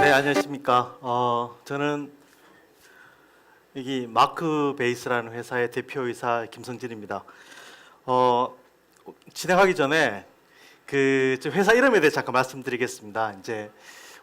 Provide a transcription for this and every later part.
네, 안녕하십니까. 저는 여기 마크베이스라는 회사의 대표이사 김성진입니다. 진행하기 전에 저 회사 이름에 대해 잠깐 말씀드리겠습니다. 이제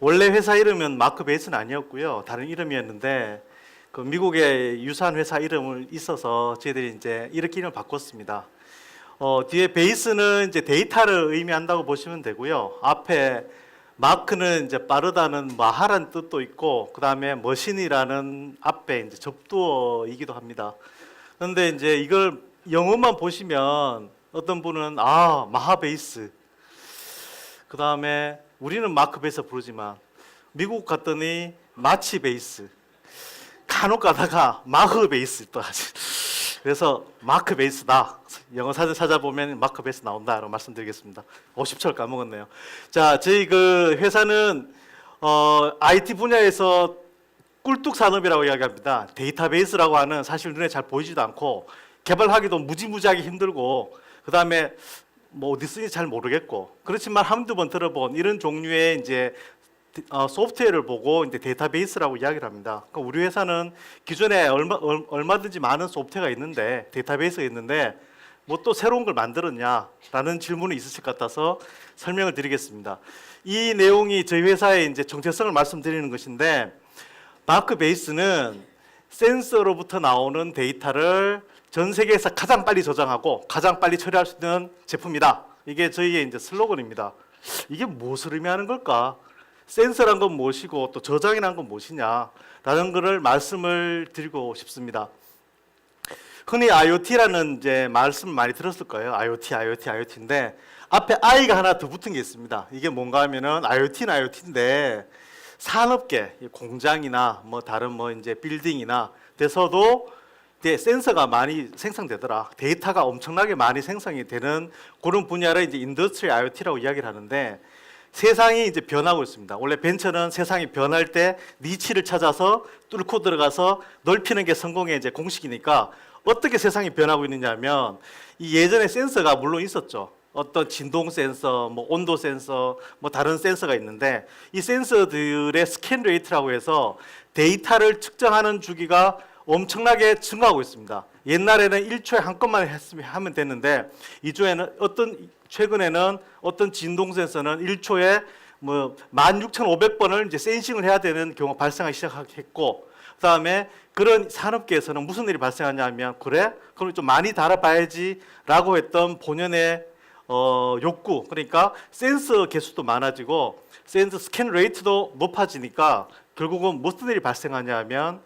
원래 회사 이름은 마크베이스는 아니었고요, 다른 이름이었는데 그 미국의 유사한 회사 이름을 있어서 저희들이 이제 이렇게 이름을 바꿨습니다. 뒤에 베이스는 이제 데이터를 의미한다고 보시면 되고요. 앞에 마크는 이제 빠르다는 마하라는 뜻도 있고, 그 다음에 머신이라는 앞에 이제 접두어이기도 합니다. 그런데 이제 이걸 영어만 보시면 어떤 분은 마하베이스, 그 다음에 우리는 마크베이스 부르지만 미국 갔더니 마치베이스, 간혹 가다가 마흐베이스 또 하지. 그래서 마크베이스다. 영어 사전 찾아보면 마크베이스 나온다라고 말씀드리겠습니다. 50초를 까먹었네요. 자, 저희 그 회사는 IT 분야에서 꿀뚝 산업이라고 이야기합니다. 데이터베이스라고 하는, 사실 눈에 잘 보이지도 않고 개발하기도 무지무지하게 힘들고, 그 다음에 뭐 어디 쓰는지 잘 모르겠고, 그렇지만 한두 번 들어본 이런 종류의 이제 소프트웨어를 보고 이제 데이터베이스라고 이야기를 합니다. 그러니까 우리 회사는 기존에 얼마든지 많은 소프트웨어가 있는데, 데이터베이스가 있는데 뭐 또 새로운 걸 만들었냐라는 질문이 있으실 것 같아서 설명을 드리겠습니다. 이 내용이 저희 회사의 이제 정체성을 말씀드리는 것인데, 마크베이스는 센서로부터 나오는 데이터를 전 세계에서 가장 빨리 저장하고 가장 빨리 처리할 수 있는 제품이다. 이게 저희의 이제 슬로건입니다. 이게 무엇을 의미하는 걸까? 센서란 건 무엇이고 또 저장이란 건 무엇이냐라는 것을 말씀을 드리고 싶습니다. 흔히 IoT라는 이제 말씀을 많이 들었을 거예요. IoT인데 앞에 I가 하나 더 붙은 게 있습니다. 이게 뭔가 하면은 IoT는 IoT인데 산업계, 공장이나 뭐 다른 뭐 이제 빌딩이나 돼서도 센서가 많이 생성되더라. 데이터가 엄청나게 많이 생성이 되는 그런 분야를 이제 인더스트리 IoT라고 이야기를 하는데, 세상이 이제 변하고 있습니다. 원래 벤처는 세상이 변할 때 니치를 찾아서 뚫고 들어가서 넓히는 게 성공의 이제 공식이니까, 어떻게 세상이 변하고 있느냐면, 이 예전에 센서가 물론 있었죠. 어떤 진동 센서, 뭐 온도 센서, 뭐 다른 센서가 있는데, 이 센서들의 스캔 레이트라고 해서 데이터를 측정하는 주기가 엄청나게 증가하고 있습니다. 옛날에는 1초에 한 건만 하면 됐는데, 최근에는 어떤 진동 센서는 1초에 뭐 16,500번을 이제 센싱을 해야 되는 경우가 발생하기 시작했고, 그다음에 그런 산업계에서는 무슨 일이 발생하냐면, 그럼 좀 많이 달아봐야지라고 했던 본연의 욕구, 그러니까 센서 개수도 많아지고 센서 스캔 레이트도 높아지니까 결국은 무슨 일이 발생하냐면,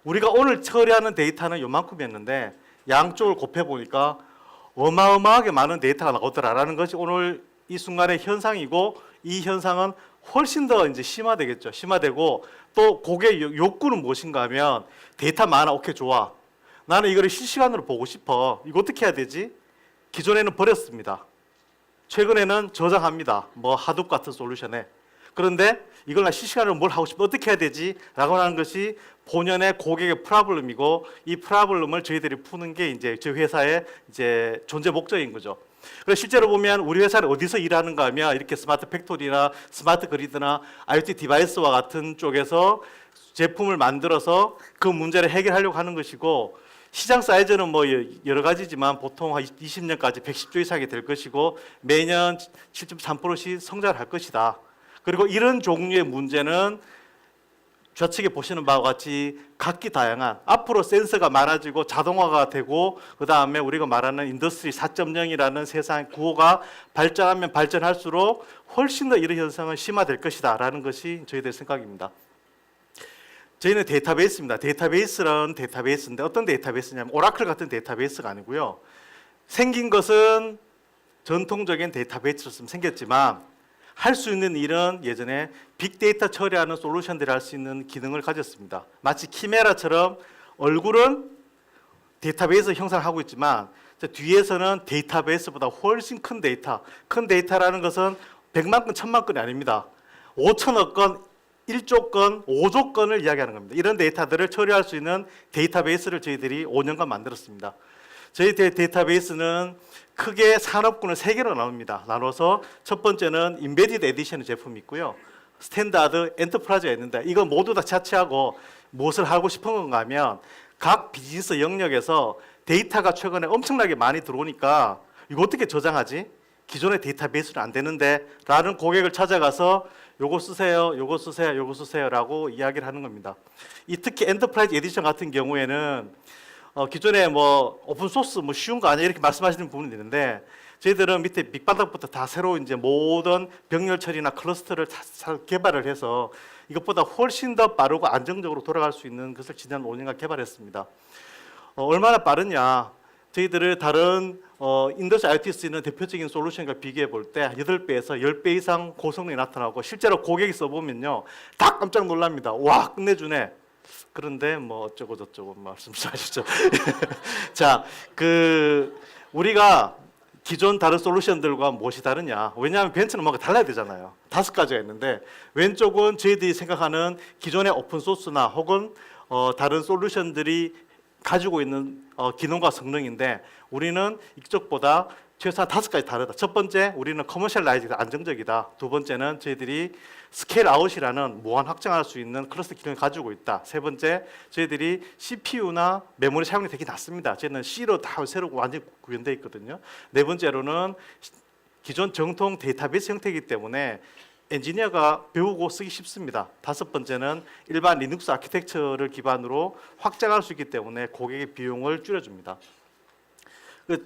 우리가 오늘 처리하는 데이터는 요만큼이었는데 양쪽을 곱해 보니까 어마어마하게 많은 데이터가 나오더라라는 것이 오늘 이 순간의 현상이고, 이 현상은 훨씬 더 이제 심화되겠죠. 심화되고, 또 그게 욕구는 무엇인가 하면, 데이터 많아, 오케이, 좋아. 나는 이거를 실시간으로 보고 싶어. 이거 어떻게 해야 되지? 기존에는 버렸습니다. 최근에는 저장합니다. 뭐 하둡 같은 솔루션에. 그런데 이걸 나 실시간으로 뭘 하고 싶어, 어떻게 해야 되지? 라고 하는 것이 본연의 고객의 프로블럼이고, 이 프로블럼을 저희들이 푸는 게 이제 저희 회사의 이제 존재 목적인 거죠. 그래서 실제로 보면 우리 회사는 어디서 일하는가 하면, 이렇게 스마트 팩토리나 스마트 그리드나 IoT 디바이스와 같은 쪽에서 제품을 만들어서 그 문제를 해결하려고 하는 것이고, 시장 사이즈는 뭐 여러 가지지만 보통 한 20년까지 110조 이상이 될 것이고, 매년 7.3%씩 성장을 할 것이다. 그리고 이런 종류의 문제는 좌측에 보시는 바와 같이 각기 다양한, 앞으로 센서가 많아지고 자동화가 되고, 그 다음에 우리가 말하는 인더스트리 4.0이라는 세상 구호가 발전하면 발전할수록 훨씬 더 이런 현상은 심화될 것이다 라는 것이 저희들의 생각입니다. 저희는 데이터베이스입니다. 데이터베이스는 데이터베이스인데, 어떤 데이터베이스냐면 오라클 같은 데이터베이스가 아니고요, 생긴 것은 전통적인 데이터베이스로 생겼지만 할 수 있는 일은 예전에 빅데이터 처리하는 솔루션들이 할 수 있는 기능을 가졌습니다. 마치 키메라처럼 얼굴은 데이터베이스 형상을 하고 있지만, 뒤에서는 데이터베이스보다 훨씬 큰 데이터라는 것은 100만 건, 1000만 건이 아닙니다. 5천억 건, 1조 건, 5조 건을 이야기하는 겁니다. 이런 데이터들을 처리할 수 있는 데이터베이스를 저희들이 5년간 만들었습니다. 저희 데이터베이스는 크게 산업군을 3개로 나눕니다. 나눠서 첫 번째는 인베디드 에디션 제품이 있고요. 스탠다드, 엔터프라이즈가 있는데 이거 모두 다 차치하고 무엇을 하고 싶은 건가 하면 각 비즈니스 영역에서 데이터가 최근에 엄청나게 많이 들어오니까 이거 어떻게 저장하지? 기존의 데이터베이스는 안 되는데 라는 고객을 찾아가서 요거 쓰세요, 요거 쓰세요, 요거 쓰세요 라고 이야기를 하는 겁니다. 이 특히 엔터프라이즈 에디션 같은 경우에는 기존에 뭐 오픈소스 뭐 쉬운 거 아니야 이렇게 말씀하시는 부분이 있는데 저희들은 밑에 밑바닥부터 다 새로 이제 모든 병렬 처리나 클러스터를 다 개발을 해서 이것보다 훨씬 더 빠르고 안정적으로 돌아갈 수 있는 것을 지난 5년간 개발했습니다. 얼마나 빠르냐? 저희들을 다른 인더스트리 IoT 쓰이는 대표적인 솔루션과 비교해 볼 때 8배에서 10배 이상 고성능이 나타나고 실제로 고객이 써보면요 다 깜짝 놀랍니다. 와 끝내주네. 그런데 뭐 어쩌고 저쩌고 말씀하시죠. 자, 우리가 기존 다른 솔루션들과 무엇이 다르냐? 왜냐하면 벤츠는 뭔가 달라야 되잖아요. 5가지가 있는데 왼쪽은 저희들이 생각하는 기존의 오픈 소스나 혹은 다른 솔루션들이 가지고 있는 기능과 성능인데 우리는 이쪽보다 최소한 5가지 다르다. 첫 번째, 우리는 커머셜라이즈가 안정적이다. 두 번째는 저희들이 스케일 아웃이라는 무한 확장할 수 있는 클러스터 기능을 가지고 있다. 세 번째, 저희들이 CPU나 메모리 사용이 되게 낮습니다. 저희는 C로 다 새로 완전히 구현되어 있거든요. 네 번째로는 기존 정통 데이터베이스 형태이기 때문에 엔지니어가 배우고 쓰기 쉽습니다. 다섯 번째는 일반 리눅스 아키텍처를 기반으로 확장할 수 있기 때문에 고객의 비용을 줄여줍니다.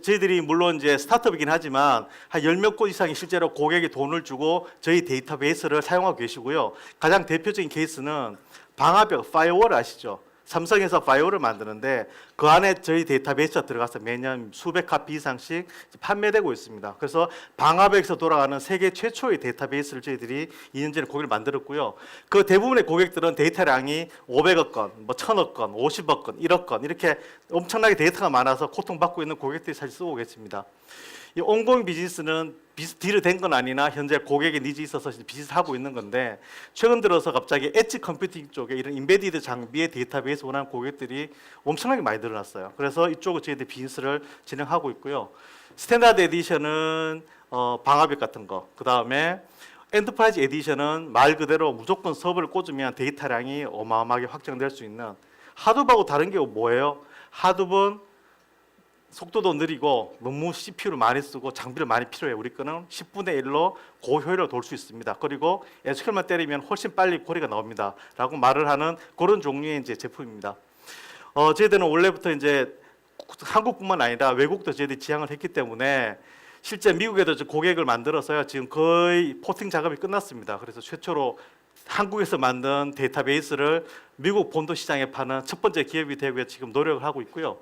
저희들이 물론 이제 스타트업이긴 하지만 한 10몇 곳 이상이 실제로 고객이 돈을 주고 저희 데이터베이스를 사용하고 계시고요. 가장 대표적인 케이스는 방화벽, 파이어월 아시죠? 삼성에서 파이어월을 만드는데 그 안에 저희 데이터베이스가 들어가서 매년 수백 카피 이상씩 판매되고 있습니다. 그래서 방화벽에서 돌아가는 세계 최초의 데이터베이스를 저희들이 2년 전에 고객을 만들었고요. 그 대부분의 고객들은 데이터량이 500억 건, 뭐 1000억 건, 50억 건, 1억 건 이렇게 엄청나게 데이터가 많아서 고통받고 있는 고객들이 사실 쓰고 계십니다. 이 온고잉 비즈니스는 딜을 된 건 아니나 현재 고객의 니즈 있어서 비즈니스 하고 있는 건데 최근 들어서 갑자기 엣지 컴퓨팅 쪽에 이런 인베디드 장비의 데이터베이스 원하는 고객들이 엄청나게 많이 늘어났어요. 그래서 이쪽으로 저희들 비즈니스를 진행하고 있고요. 스탠다드 에디션은 방화벽 같은 거, 그 다음에 엔터프라이즈 에디션은 말 그대로 무조건 서버를 꽂으면 데이터량이 어마어마하게 확장될 수 있는 하드하고 다른 게 뭐예요? 하드는 속도도 느리고 너무 CPU를 많이 쓰고 장비를 많이 필요해요. 우리 거는 10분의 1로 고효율로 돌 수 있습니다. 그리고 SQL만 때리면 훨씬 빨리 query가 나옵니다. 라고 말을 하는 그런 종류의 이제 제품입니다. 저희들은 원래부터 이제 한국뿐만 아니라 외국도 저희들이 지향을 했기 때문에 실제 미국에도 고객을 만들어서요. 지금 거의 포팅 작업이 끝났습니다. 그래서 최초로 한국에서 만든 데이터베이스를 미국 본토 시장에 파는 첫 번째 기업이 되기 위해 지금 노력을 하고 있고요.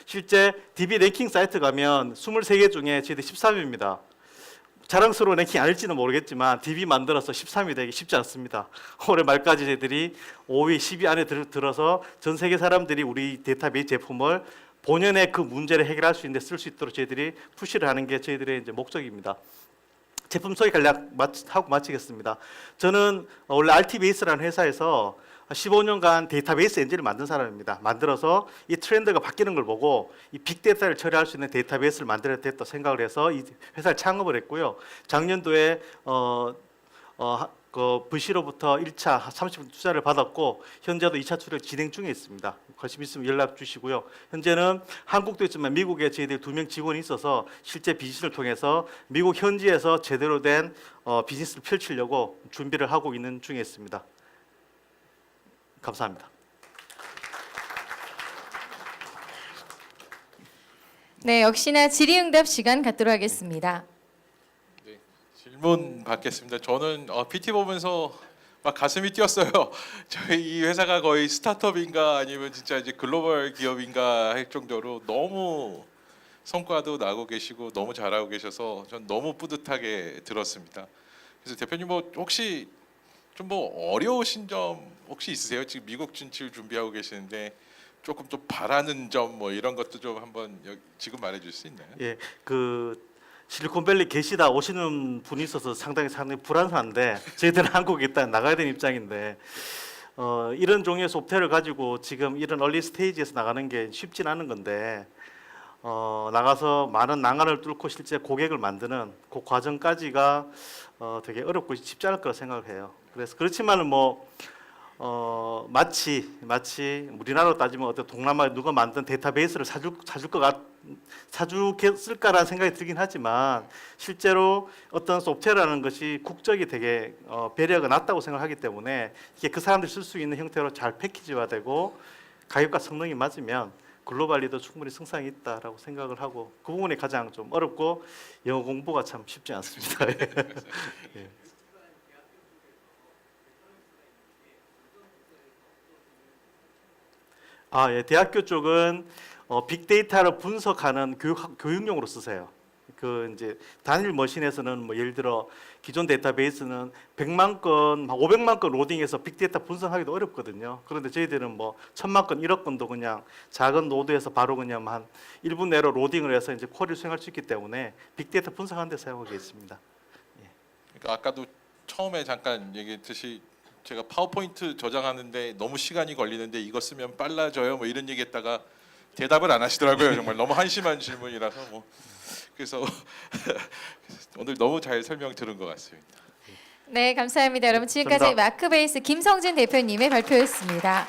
실제 DB 랭킹 사이트 가면 23개 중에 저희들 13위입니다. 자랑스러운 랭킹 아닐지는 모르겠지만 DB 만들어서 13위 되기 쉽지 않습니다. 올해 말까지 저희들이 5위, 10위 안에 들어서 전 세계 사람들이 우리 데이터베이스 제품을 본연의 그 문제를 해결할 수 있는데 쓸 수 있도록 저희들이 푸시를 하는 게 저희들의 이제 목적입니다. 제품 소개 간략 하고 마치겠습니다. 저는 원래 RT베이스라는 회사에서 15년간 데이터베이스 엔진을 만든 사람입니다. 만들어서 이 트렌드가 바뀌는 걸 보고 이 빅데이터를 처리할 수 있는 데이터베이스를 만들어야 되겠다 생각을 해서 이 회사를 창업을 했고요. 작년도에 VC로부터 1차 30분 투자를 받았고 현재도 2차 투자를 진행 중에 있습니다. 관심 있으면 연락 주시고요. 현재는 한국도 있지만 미국에 저희들 2명 직원이 있어서 실제 비즈니스를 통해서 미국 현지에서 제대로 된 비즈니스를 펼치려고 준비를 하고 있는 중에 있습니다. 감사합니다. 네, 역시나 질의응답 시간 갖도록 하겠습니다. 네, 질문 받겠습니다. 저는 PT 보면서 막 가슴이 뛰었어요. 저희 이 회사가 거의 스타트업인가 아니면 진짜 이제 글로벌 기업인가 할 정도로 너무 성과도 나고 계시고 너무 잘하고 계셔서 전 너무 뿌듯하게 들었습니다. 그래서 대표님 뭐 혹시 좀 뭐 어려우신 점 혹시 있으세요? 지금 미국 진출 준비하고 계시는데 조금 또 바라는 점 뭐 이런 것도 좀 한번 지금 말해줄 수 있나요? 예, 실리콘밸리 계시다 오시는 분이 있어서 상당히 불안한데 저희들은 한국에 일단 나가야 되는 입장인데 이런 종류의 소프트웨어를 가지고 지금 이런 얼리 스테이지에서 나가는 게 쉽진 않은 건데 나가서 많은 난관을 뚫고 실제 고객을 만드는 그 과정까지가 되게 어렵고 쉽지 않을 거라 생각을 해요. 그래서 그렇지만은 뭐 마치 우리나라로 따지면 어떤 동남아에 누가 만든 데이터베이스를 사주겠을까라는 생각이 들긴 하지만 실제로 어떤 소프트웨어라는 것이 국적이 되게 배려가 낮다고 생각하기 때문에 이게 그 사람들이 쓸 수 있는 형태로 잘 패키지화되고 가격과 성능이 맞으면 글로벌리도 충분히 승산이 있다라고 생각을 하고 그 부분이 가장 좀 어렵고 영어 공부가 참 쉽지 않습니다. 예. 예. 대학교 쪽은 빅데이터를 분석하는 교육용으로 쓰세요. 그 이제 단일 머신에서는 뭐 예를 들어 기존 데이터베이스는 100만 건, 500만 건 로딩해서 빅데이터 분석하기도 어렵거든요. 그런데 저희들은 뭐 1000만 건, 1억 건도 그냥 작은 노드에서 바로 그냥 한 1분 내로 로딩을 해서 이제 쿼리를 수행할 수 있기 때문에 빅데이터 분석하는 데 사용하고 있습니다. 그러니까 아까도 처음에 잠깐 얘기했듯이 제가 파워포인트 저장하는데 너무 시간이 걸리는데 이거 쓰면 빨라져요 뭐 이런 얘기했다가 대답을 안 하시더라고요. 정말 너무 한심한 질문이라서 뭐 그래서 오늘 너무 잘 설명 들은 것 같습니다. 네, 감사합니다. 여러분 지금까지 감사합니다. 마크베이스 김성진 대표님의 발표였습니다.